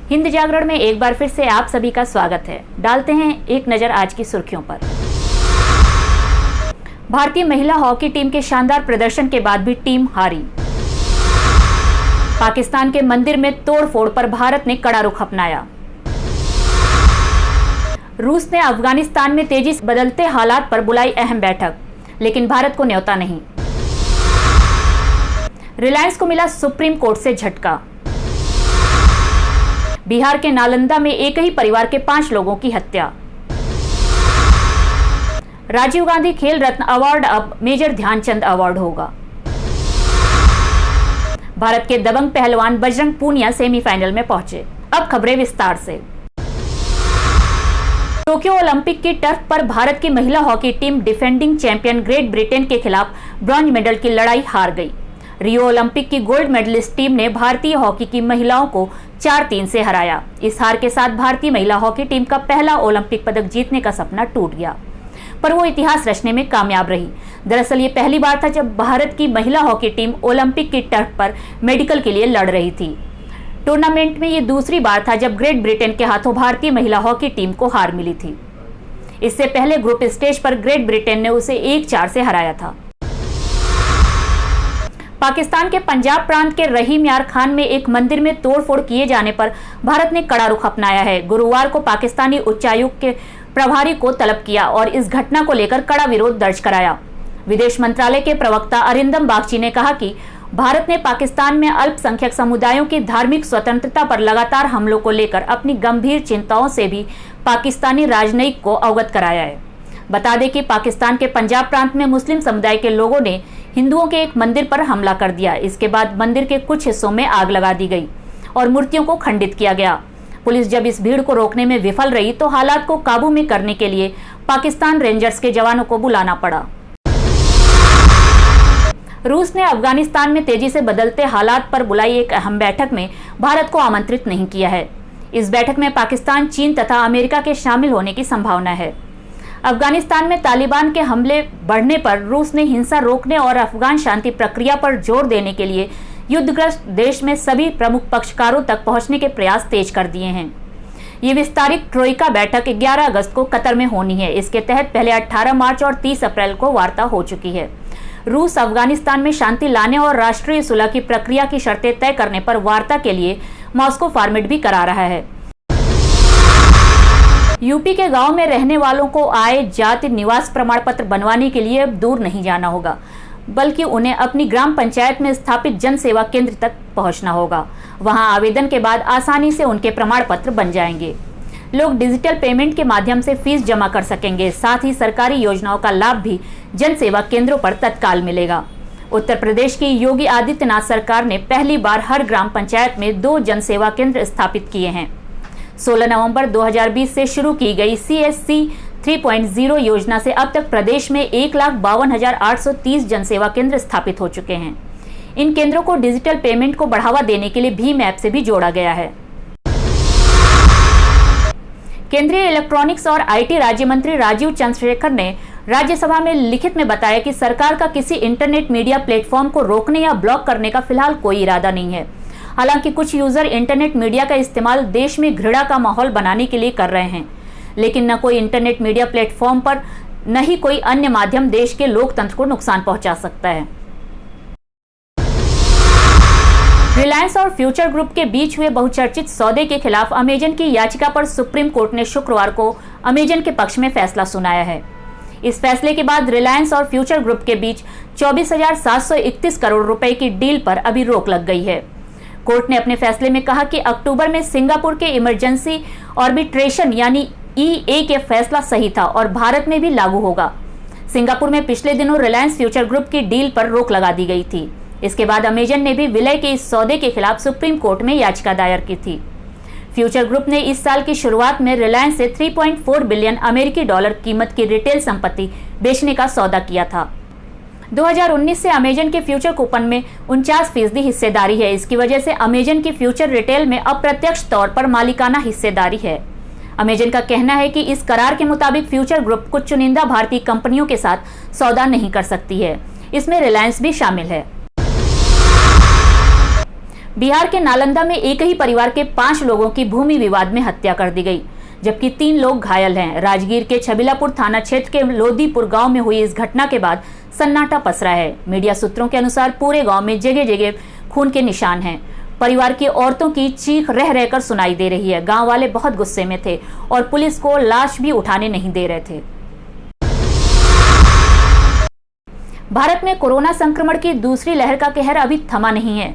हिंद जागरण में एक बार फिर से आप सभी का स्वागत है। डालते हैं एक नजर आज की सुर्खियों पर। भारतीय महिला हॉकी टीम के शानदार प्रदर्शन के बाद भी टीम हारी। पाकिस्तान के मंदिर में तोड़फोड़ पर भारत ने कड़ा रुख अपनाया। रूस ने अफगानिस्तान में तेजी से बदलते हालात पर बुलाई अहम बैठक, लेकिन भारत को न्योता नहीं। रिलायंस को मिला सुप्रीम कोर्ट से झटका। बिहार के नालंदा में एक ही परिवार के 5 लोगों की हत्या। राजीव गांधी खेल रत्न अवार्ड अब मेजर ध्यानचंद अवार्ड होगा। भारत के दबंग पहलवान बजरंग पूनिया सेमीफाइनल में पहुंचे। अब खबरें विस्तार से। टोक्यो ओलंपिक की टर्फ पर भारत की महिला hockey team defending champion great Britain के खिलाफ ब्रॉन्ज मेडल की लड़ाई हार गई। रियो ओलंपिक की गोल्ड मेडलिस्ट टीम ने भारतीय हॉकी की महिलाओं को 4-3 से हराया। इस हार के साथ भारतीय महिला हॉकी टीम का पहला ओलंपिक पदक जीतने का सपना टूट गया, पर वो इतिहास रचने में कामयाब रही। दरअसल ये पहली बार था जब भारत की महिला हॉकी टीम ओलंपिक की टर्फ पर मेडल के लिए लड़ रही थी। टूर्नामेंट में ये दूसरी बार था जब ग्रेट ब्रिटेन के हाथों भारतीय महिला हॉकी टीम को हार मिली थी। इससे पहले ग्रुप स्टेज पर ग्रेट ब्रिटेन ने उसे 1-4 से हराया था। पाकिस्तान के पंजाब प्रांत के रहीम यार खान में एक मंदिर में तोड़फोड़ किए जाने पर भारत ने कड़ा रुख अपनाया है। गुरुवार को पाकिस्तानी उच्चायुक्त के प्रभारी को तलब किया और इस घटना को लेकर कड़ा विरोध दर्ज कराया। विदेश मंत्रालय के प्रवक्ता अरिंदम बागची ने कहा कि भारत ने पाकिस्तान में अल्पसंख्यक समुदायों की धार्मिक स्वतंत्रता पर लगातार हमलों को लेकर अपनी गंभीर चिंताओं से भी पाकिस्तानी राजनयिक को अवगत कराया है। बता दें कि पाकिस्तान के पंजाब प्रांत में मुस्लिम समुदाय के लोगों ने हिंदुओं के एक मंदिर पर हमला कर दिया। इसके बाद मंदिर के कुछ हिस्सों में आग लगा दी गई और मूर्तियों को खंडित किया गया। पुलिस जब इस भीड़ को रोकने में विफल रही तो हालात को काबू में करने के लिए पाकिस्तान रेंजर्स के जवानों को बुलाना पड़ा। रूस ने अफगानिस्तान में तेजी से बदलते हालात पर बुलाई एक अहम बैठक में भारत को आमंत्रित नहीं किया है। इस बैठक में पाकिस्तान, चीन तथा अमेरिका के शामिल होने की संभावना है। अफगानिस्तान में तालिबान के हमले बढ़ने पर रूस ने हिंसा रोकने और अफगान शांति प्रक्रिया पर जोर देने के लिए युद्धग्रस्त देश में सभी प्रमुख पक्षकारों तक पहुंचने के प्रयास तेज कर दिए हैं। ये विस्तारित ट्रोइका बैठक 11 अगस्त को कतर में होनी है। इसके तहत पहले 18 मार्च और 30 अप्रैल को वार्ता हो चुकी है। रूस अफगानिस्तान में शांति लाने और राष्ट्रीय सुलह की प्रक्रिया की शर्तें तय करने पर वार्ता के लिए मॉस्को फॉर्मेट भी करा रहा है। यूपी के गांव में रहने वालों को आय जाति निवास प्रमाण पत्र बनवाने के लिए अब दूर नहीं जाना होगा, बल्कि उन्हें अपनी ग्राम पंचायत में स्थापित जन सेवा केंद्र तक पहुंचना होगा। वहां आवेदन के बाद आसानी से उनके प्रमाण पत्र बन जाएंगे। लोग डिजिटल पेमेंट के माध्यम से फीस जमा कर सकेंगे। साथ ही सरकारी योजनाओं का लाभ भी जन सेवा केंद्रों पर तत्काल मिलेगा। उत्तर प्रदेश की योगी आदित्यनाथ सरकार ने पहली बार हर ग्राम पंचायत में 2 जन सेवा केंद्र स्थापित किए हैं। 16 नवंबर 2020 से शुरू की गई CSC 3.0 योजना से अब तक प्रदेश में 1,52,830 जनसेवा केंद्र स्थापित हो चुके हैं। इन केंद्रों को डिजिटल पेमेंट को बढ़ावा देने के लिए भीम ऐप से भी जोड़ा गया है। केंद्रीय इलेक्ट्रॉनिक्स और IT राज्य मंत्री राजीव चंद्रशेखर ने राज्यसभा में लिखित में बताया कि सरकार का किसी इंटरनेट मीडिया प्लेटफॉर्म को रोकने या ब्लॉक करने का फिलहाल कोई इरादा नहीं है। हालांकि कुछ यूजर इंटरनेट मीडिया का इस्तेमाल देश में घृणा का माहौल बनाने के लिए कर रहे हैं, लेकिन न कोई इंटरनेट मीडिया प्लेटफॉर्म पर न ही कोई अन्य माध्यम देश के लोकतंत्र को नुकसान पहुंचा सकता है। रिलायंस और फ्यूचर ग्रुप के बीच हुए बहुचर्चित सौदे के खिलाफ अमेजन की याचिका पर सुप्रीम कोर्ट ने शुक्रवार को अमेजन के पक्ष में फैसला सुनाया है। इस फैसले के बाद रिलायंस और फ्यूचर ग्रुप के बीच 24,731 करोड़ रुपए की डील पर अभी रोक लग गई है। कोर्ट ने अपने फैसले में कहा कि अक्टूबर में सिंगापुर के इमरजेंसी ऑर्बिट्रेशन यानी EA के फैसला सही था और भारत में भी लागू होगा। सिंगापुर में पिछले दिनों रिलायंस फ्यूचर ग्रुप की डील पर रोक लगा दी गई थी। इसके बाद अमेजन ने भी विलय के इस सौदे के खिलाफ सुप्रीम कोर्ट में याचिका दायर की थी। फ्यूचर ग्रुप ने इस साल की शुरुआत में रिलायंस से 3.4 बिलियन अमेरिकी डॉलर कीमत की रिटेल संपत्ति बेचने का सौदा किया था। 2019 से अमेजन के फ्यूचर कूपन में 49% हिस्सेदारी है। इसकी वजह से अमेजन की फ्यूचर रिटेल में अप्रत्यक्ष तौर पर मालिकाना हिस्सेदारी है। अमेजन का कहना है कि इस करार के मुताबिक फ्यूचर ग्रुप कुछ चुनिंदा भारतीय कंपनियों के साथ सौदा नहीं कर सकती है। इसमें रिलायंस भी शामिल है। बिहार के नालंदा में एक ही परिवार के 5 लोगों की भूमि विवाद में हत्या कर दी गई, जबकि 3 लोग घायल हैं। राजगीर के छबिलापुर थाना क्षेत्र के लोदीपुर गांव में हुई इस घटना के बाद सन्नाटा पसरा है। मीडिया सूत्रों के अनुसार पूरे गांव में जगह जगह खून के निशान हैं। परिवार की औरतों की चीख रह रहकर सुनाई दे रही है। गांव वाले बहुत गुस्से में थे और पुलिस को लाश भी उठाने नहीं दे रहे थे। भारत में कोरोना संक्रमण की दूसरी लहर का कहर अभी थमा नहीं है।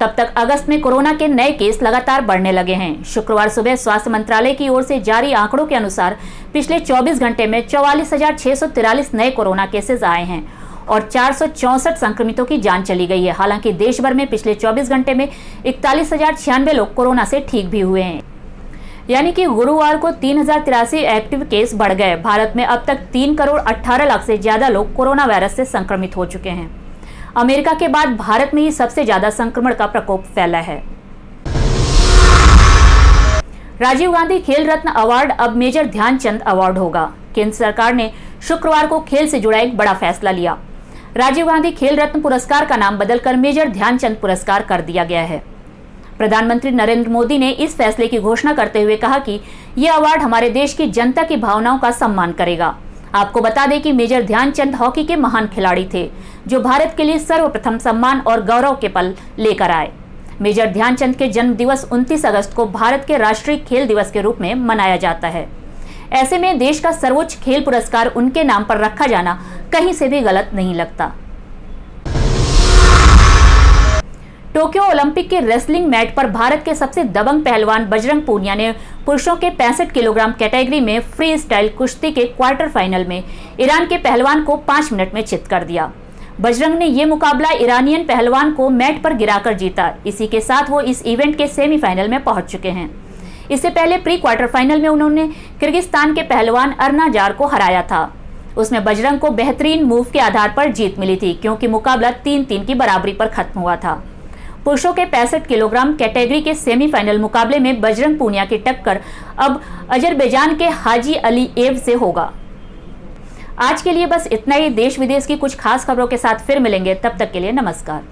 तब तक अगस्त में कोरोना के नए केस लगातार बढ़ने लगे हैं। शुक्रवार सुबह स्वास्थ्य मंत्रालय की ओर से जारी आंकड़ों के अनुसार पिछले 24 घंटे में 44,643 नए कोरोना केसेस आए हैं और 464 संक्रमितों की जान चली गई है। हालांकि देश भर में पिछले 24 घंटे में 41,096 लोग कोरोना से ठीक भी हुए हैं, यानी कि गुरुवार को 3,083 एक्टिव केस बढ़ गए। भारत में अब तक 3 करोड़ 18 लाख से ज्यादा लोग कोरोना वायरस से संक्रमित हो चुके हैं। अमेरिका के बाद भारत में ही सबसे ज्यादा संक्रमण का प्रकोप फैला है। राजीव गांधी खेल रत्न अवार्ड अब मेजर ध्यानचंद अवार्ड होगा। केंद्र सरकार ने शुक्रवार को खेल से जुड़ा एक बड़ा फैसला लिया। राजीव गांधी खेल रत्न पुरस्कार का नाम बदलकर मेजर ध्यानचंद पुरस्कार कर दिया गया है। प्रधानमंत्री नरेंद्र मोदी ने इस फैसले की घोषणा करते हुए कहा कि यह अवार्ड हमारे देश की जनता की भावनाओं का सम्मान करेगा। आपको बता दें कि मेजर ध्यानचंद हॉकी के महान खिलाड़ी थे, जो भारत के लिए सर्वप्रथम सम्मान और गौरव के पल लेकर आए। मेजर ध्यानचंद के जन्म दिवस 29 अगस्त को भारत के राष्ट्रीय खेल दिवस के रूप में मनाया जाता है। ऐसे में देश का सर्वोच्च खेल पुरस्कार उनके नाम पर रखा जाना कहीं से भी गलत नहीं लगता। टोक्यो ओलंपिक के रेसलिंग मैट पर भारत के सबसे दबंग पहलवान बजरंग पूनिया ने पुरुषों के 65 किलोग्राम कैटेगरी में फ्री स्टाइल कुश्ती के क्वार्टर फाइनल में ईरान के पहलवान को 5 मिनट में चित कर दिया। बजरंग ने यह मुकाबला ईरानियन पहलवान को मैट पर गिराकर जीता। इसी के साथ वो इस इवेंट के सेमीफाइनल में पहुंच चुके हैं। इससे पहले प्री क्वार्टर फाइनल में उन्होंने किर्गिस्तान के पहलवान अर्नाजार को हराया था। उसमें बजरंग को बेहतरीन मूव के आधार पर जीत मिली थी, क्योंकि मुकाबला 3-3 की बराबरी पर खत्म हुआ था। पुरुषों के 65 किलोग्राम कैटेगरी के सेमीफाइनल मुकाबले में बजरंग पूनिया की टक्कर अब अजरबैजान के हाजी अली एव से होगा। आज के लिए बस इतना ही। देश विदेश की कुछ खास खबरों के साथ फिर मिलेंगे, तब तक के लिए नमस्कार।